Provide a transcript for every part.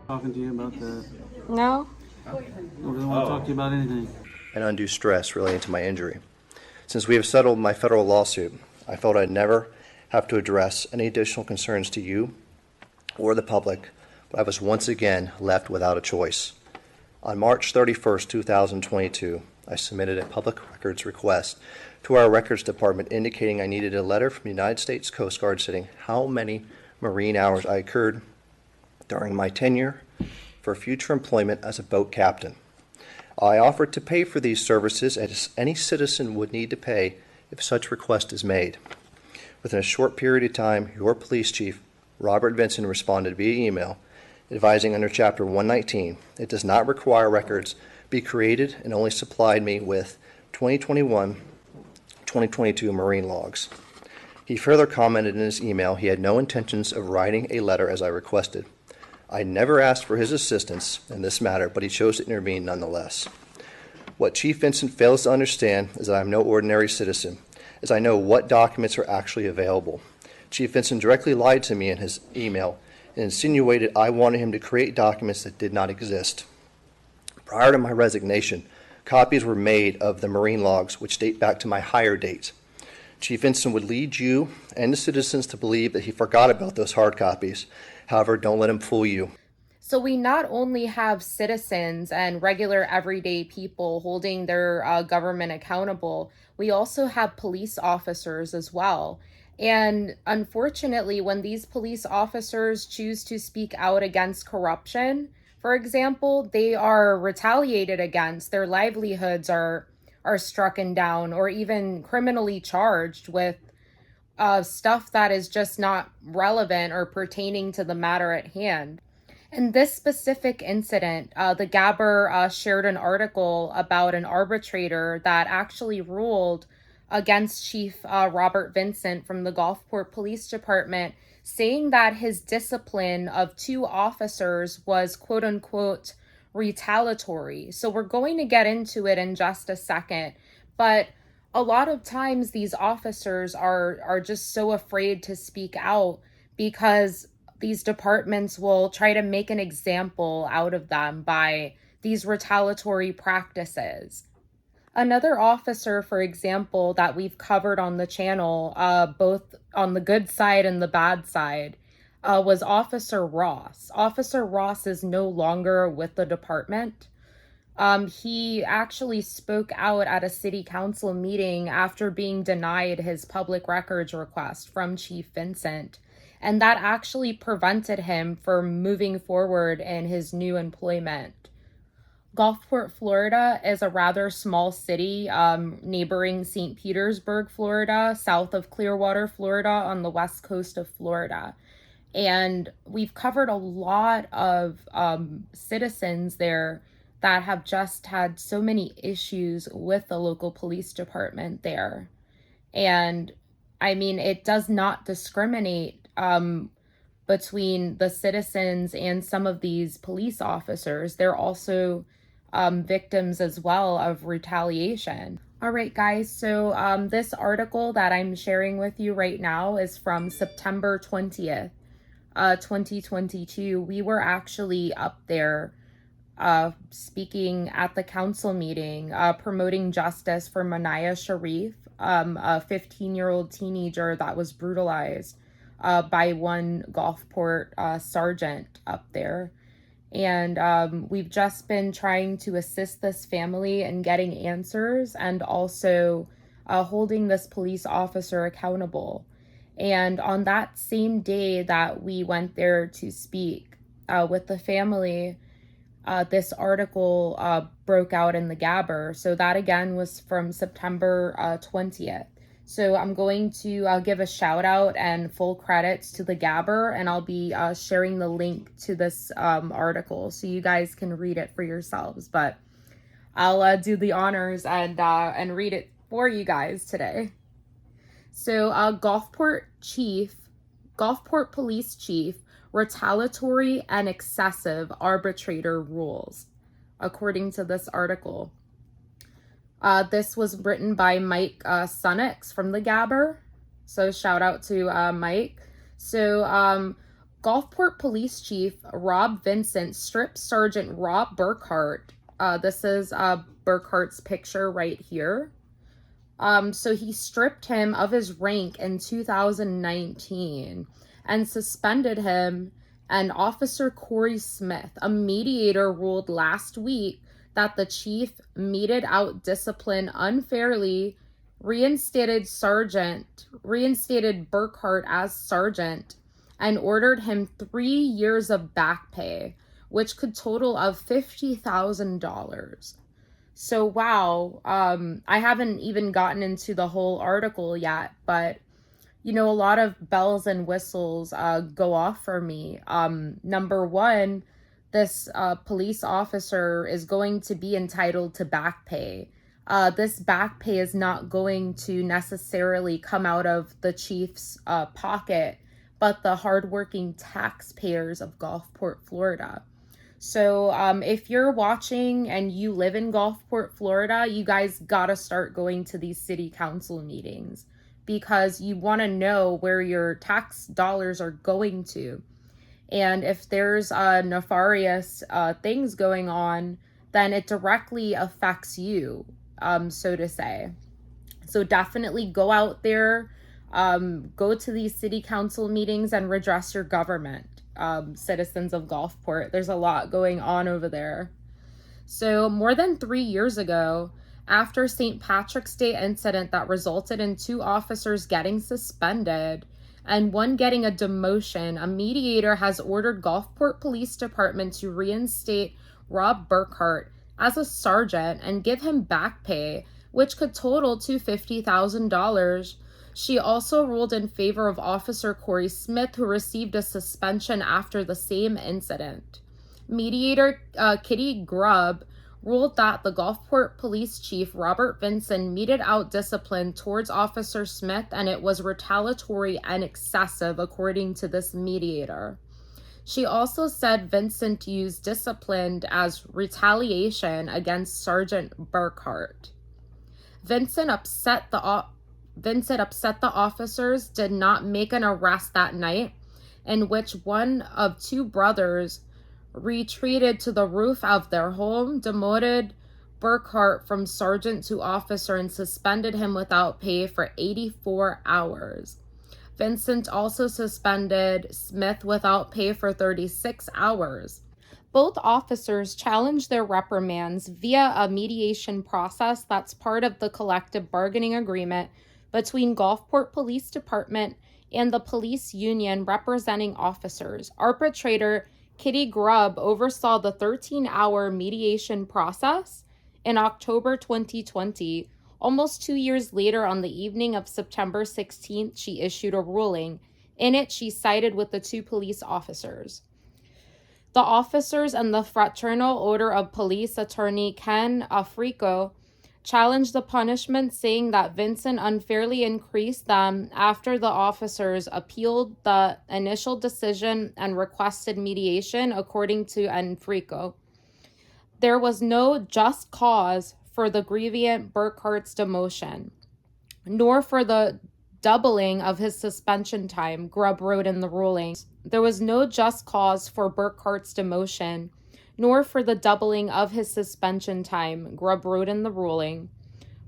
Talking to you about that. No? I don't want to talk to you about anything. And undue stress relating to my injury. Since we have settled my federal lawsuit, I felt I'd never have to address any additional concerns to you or the public, but I was once again left without a choice. On March 31st, 2022, I submitted a public records request to our records department indicating I needed a letter from the United States Coast Guard stating how many Marine hours I incurred during my tenure for future employment as a boat captain. I offered to pay for these services as any citizen would need to pay if such request is made. Within a short period of time, your police chief, Robert Vinson, responded via email advising under Chapter 119 it does not require records be created and only supplied me with 2021-2022 Marine logs. He further commented in his email he had no intentions of writing a letter as I requested. I never asked for his assistance in this matter, but he chose to intervene nonetheless. What Chief Vincent fails to understand is that I am no ordinary citizen, as I know what documents are actually available. Chief Vincent directly lied to me in his email and insinuated I wanted him to create documents that did not exist. Prior to my resignation, copies were made of the Marine logs, which date back to my hire date. Chief Vincent would lead you and the citizens to believe that he forgot about those hard copies. However, don't let him fool you. So we not only have citizens and regular everyday people holding their government accountable, we also have police officers as well. And unfortunately, when these police officers choose to speak out against corruption, for example, they are retaliated against, their livelihoods are strucken down, or even criminally charged with stuff that is just not relevant or pertaining to the matter at hand. In this specific incident, the Gabber shared an article about an arbitrator that actually ruled against Chief Robert Vincent from the Gulfport Police Department, saying that his discipline of two officers was quote unquote retaliatory. So we're going to get into it in just a second, but a lot of times these officers are just so afraid to speak out because these departments will try to make an example out of them by these retaliatory practices. Another officer, for example, that we've covered on the channel, both on the good side and the bad side, was Officer Ross. Officer Ross is no longer with the department. He actually spoke out at a city council meeting after being denied his public records request from Chief Vincent. And that actually prevented him from moving forward in his new employment. Gulfport, Florida is a rather small city neighboring St. Petersburg, Florida, south of Clearwater, Florida, on the west coast of Florida. And we've covered a lot of citizens there that have just had so many issues with the local police department there. And I mean, it does not discriminate between the citizens and some of these police officers. They're also victims as well of retaliation. All right, guys, so this article that I'm sharing with you right now is from September 20th, 2022. We were actually up there speaking at the council meeting, promoting justice for Manaya Sharif, a 15-year-old teenager that was brutalized by one Gulfport sergeant up there. And we've just been trying to assist this family in getting answers and also holding this police officer accountable. And on that same day that we went there to speak with the family, this article broke out in the Gabber. So that again was from September 20th. So I'm going to give a shout out and full credits to the Gabber, and I'll be sharing the link to this article so you guys can read it for yourselves. But I'll do the honors and read it for you guys today. So Gulfport Police Chief, retaliatory and excessive arbitrator rules, according to this article. This was written by Mike Sunix from the Gabber. So shout out to Mike. So Gulfport Police Chief Rob Vincent stripped Sergeant Rob Burkhart. This is Burkhart's picture right here. So he stripped him of his rank in 2019 and suspended him. And Officer Corey Smith, a mediator, ruled last week that the chief meted out discipline unfairly, reinstated Burkhart as sergeant, and ordered him 3 years of back pay, which could total of $50,000. So, wow, I haven't even gotten into the whole article yet, but, you know, a lot of bells and whistles go off for me. Number one, this police officer is going to be entitled to back pay. This back pay is not going to necessarily come out of the chief's pocket, but the hardworking taxpayers of Gulfport, Florida. So if you're watching and you live in Gulfport, Florida, you guys gotta start going to these city council meetings because you want to know where your tax dollars are going to. And if there's nefarious things going on, then it directly affects you, so to say. So definitely go out there, go to these city council meetings and redress your government. Citizens of Gulfport. There's a lot going on over there. So more than 3 years ago, after St. Patrick's Day incident that resulted in 2 officers getting suspended and 1 getting a demotion, a mediator has ordered Gulfport Police Department to reinstate Rob Burkhart as a sergeant and give him back pay, which could total to $50,000. She also ruled in favor of Officer Corey Smith, who received a suspension after the same incident. Mediator Kitty Grubb ruled that the Gulfport Police Chief Robert Vincent meted out discipline towards Officer Smith, and it was retaliatory and excessive, according to this mediator. She also said Vincent used discipline as retaliation against Sergeant Burkhart. Vincent upset the officers did not make an arrest that night, in which one of 2 brothers retreated to the roof of their home, demoted Burkhart from sergeant to officer, and suspended him without pay for 84 hours. Vincent also suspended Smith without pay for 36 hours. Both officers challenged their reprimands via a mediation process that's part of the collective bargaining agreement between Gulfport Police Department and the police union representing officers. Arbitrator Kitty Grubb oversaw the 13-hour mediation process in October 2020. Almost 2 years later, on the evening of September 16th, she issued a ruling. In it, she sided with the 2 police officers. The officers and the Fraternal Order of Police attorney Ken Africo challenged the punishment, saying that Vincent unfairly increased them after the officers appealed the initial decision and requested mediation, according to Africo. There was no just cause for the grievant Burkhart's demotion, nor for the doubling of his suspension time, Grubb wrote in the ruling. There was no just cause for Burkhart's demotion, nor for the doubling of his suspension time, Grubb wrote in the ruling,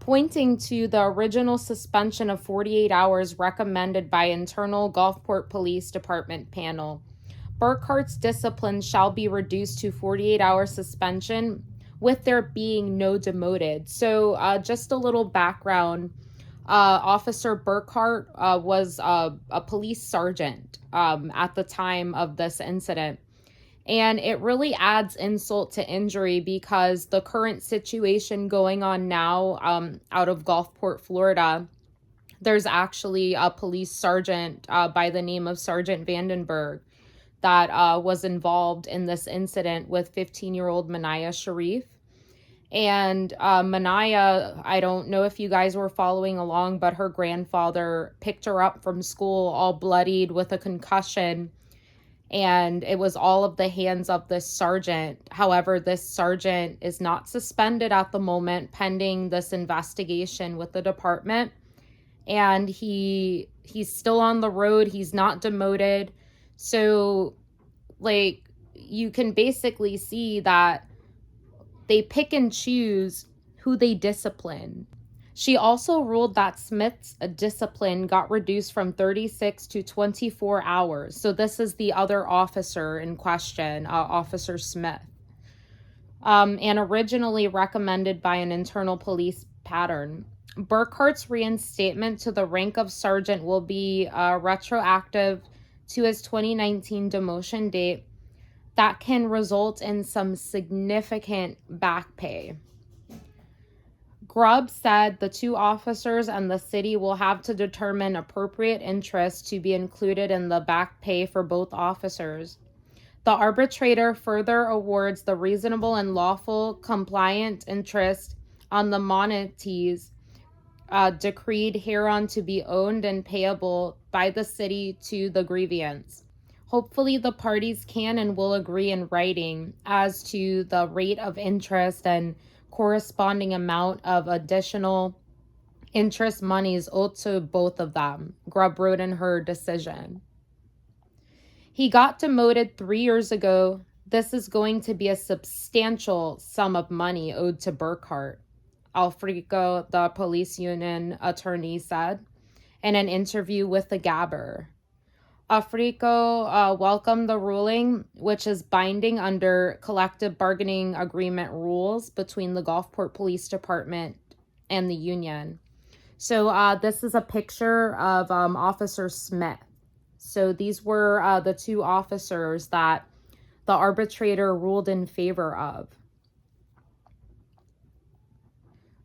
pointing to the original suspension of 48 hours recommended by internal Gulfport Police Department panel. Burkhart's discipline shall be reduced to 48-hour suspension, with there being no demoted. So just a little background. Officer Burkhart was a police sergeant at the time of this incident. And it really adds insult to injury because the current situation going on now out of Gulfport, Florida, there's actually a police sergeant by the name of Sergeant Vandenberg that was involved in this incident with 15-year-old Manaya Sharif. And Manaya, I don't know if you guys were following along, but her grandfather picked her up from school all bloodied with a concussion. And it was all of the hands of this sergeant. However, this sergeant is not suspended at the moment, pending this investigation with the department. And he's still on the road. He's not demoted. So, like, you can basically see that they pick and choose who they discipline. She also ruled that Smith's discipline got reduced from 36 to 24 hours. So this is the other officer in question, Officer Smith. And originally recommended by an internal police pattern. Burkhart's reinstatement to the rank of sergeant will be retroactive to his 2019 demotion date. That can result in some significant back pay. Grubb said the two officers and the city will have to determine appropriate interest to be included in the back pay for both officers. The arbitrator further awards the reasonable and lawful compliant interest on the moneties decreed hereon to be owned and payable by the city to the grievance. Hopefully the parties can and will agree in writing as to the rate of interest and corresponding amount of additional interest monies owed to both of them, Grubb wrote in her decision. He got demoted 3 years ago. This is going to be a substantial sum of money owed to Burkhart, Alfrico, the police union attorney, said in an interview with the Gabber. Alfrico welcomed the ruling, which is binding under collective bargaining agreement rules between the Gulfport Police Department and the union. So this is a picture of Officer Smith. So these were the two officers that the arbitrator ruled in favor of.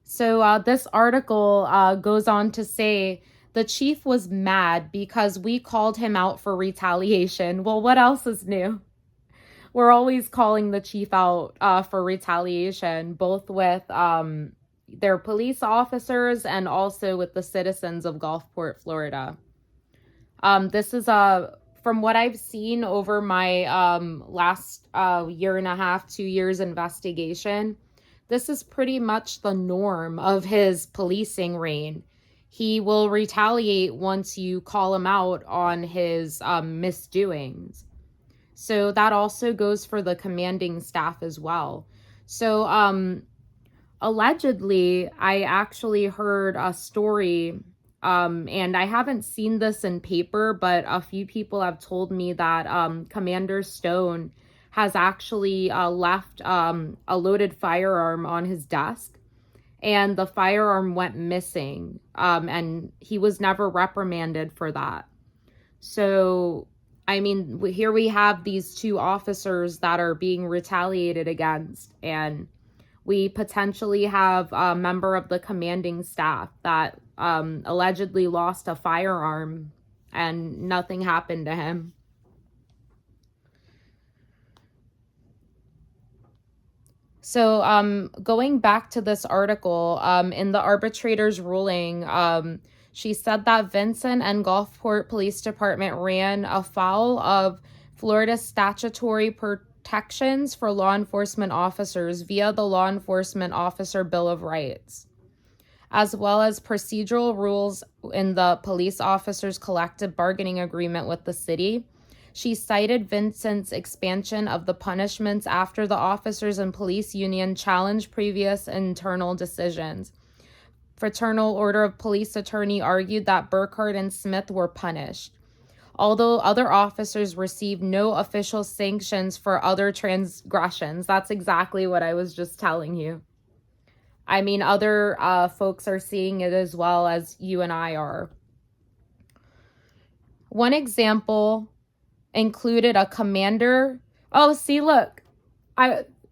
So this article goes on to say, the chief was mad because we called him out for retaliation. Well, what else is new? We're always calling the chief out for retaliation, both with their police officers and also with the citizens of Gulfport, Florida. This is from what I've seen over my last year and a half, 2 years investigation. This is pretty much the norm of his policing reign. He will retaliate once you call him out on his misdoings. So that also goes for the commanding staff as well. So allegedly, I actually heard a story, and I haven't seen this in paper, but a few people have told me that Commander Stone has actually left a loaded firearm on his desk. And the firearm went missing, and he was never reprimanded for that. So, I mean, here we have these two officers that are being retaliated against, and we potentially have a member of the commanding staff that allegedly lost a firearm, and nothing happened to him. So going back to this article, in the arbitrator's ruling, she said that Vincent and Gulfport Police Department ran afoul of Florida's statutory protections for law enforcement officers via the Law Enforcement Officer Bill of Rights, as well as procedural rules in the police officers' collective bargaining agreement with the city. She cited Vincent's expansion of the punishments after the officers and police union challenged previous internal decisions. Fraternal Order of Police attorney argued that Burkhart and Smith were punished, although other officers received no official sanctions for other transgressions. That's exactly what I was just telling you. I mean, other folks are seeing it as well as you and I are. One example included a commander. Oh, see, look,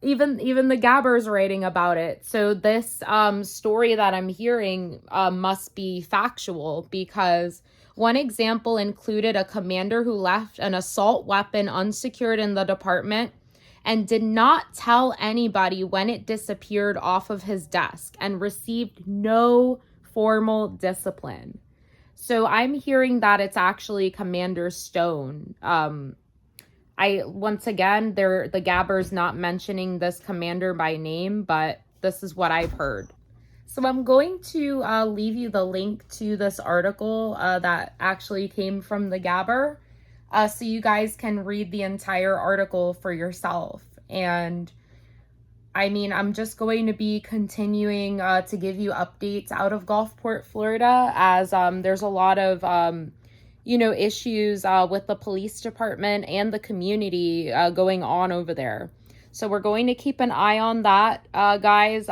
even the Gabber's writing about it. So this story that I'm hearing must be factual, because one example included a commander who left an assault weapon unsecured in the department and did not tell anybody when it disappeared off of his desk and received no formal discipline. So I'm hearing that it's actually Commander Stone. Once again, the Gabber's not mentioning this commander by name, but this is what I've heard. So I'm going to leave you the link to this article that actually came from the Gabber. so you guys can read the entire article for yourself. And I mean, I'm just going to be continuing to give you updates out of Gulfport, Florida, as there's a lot of, issues with the police department and the community going on over there. So we're going to keep an eye on that, guys.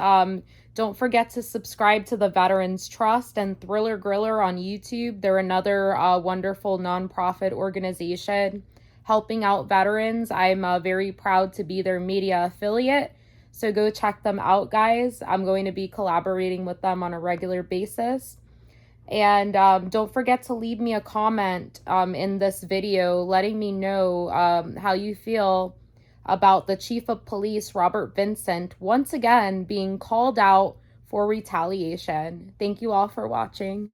Don't forget to subscribe to the Veterans Trust and Thriller Griller on YouTube. They're another wonderful nonprofit organization helping out veterans. I'm very proud to be their media affiliate. So go check them out, guys. I'm going to be collaborating with them on a regular basis. And don't forget to leave me a comment in this video letting me know how you feel about the Chief of Police, Robert Vincent, once again being called out for retaliation. Thank you all for watching.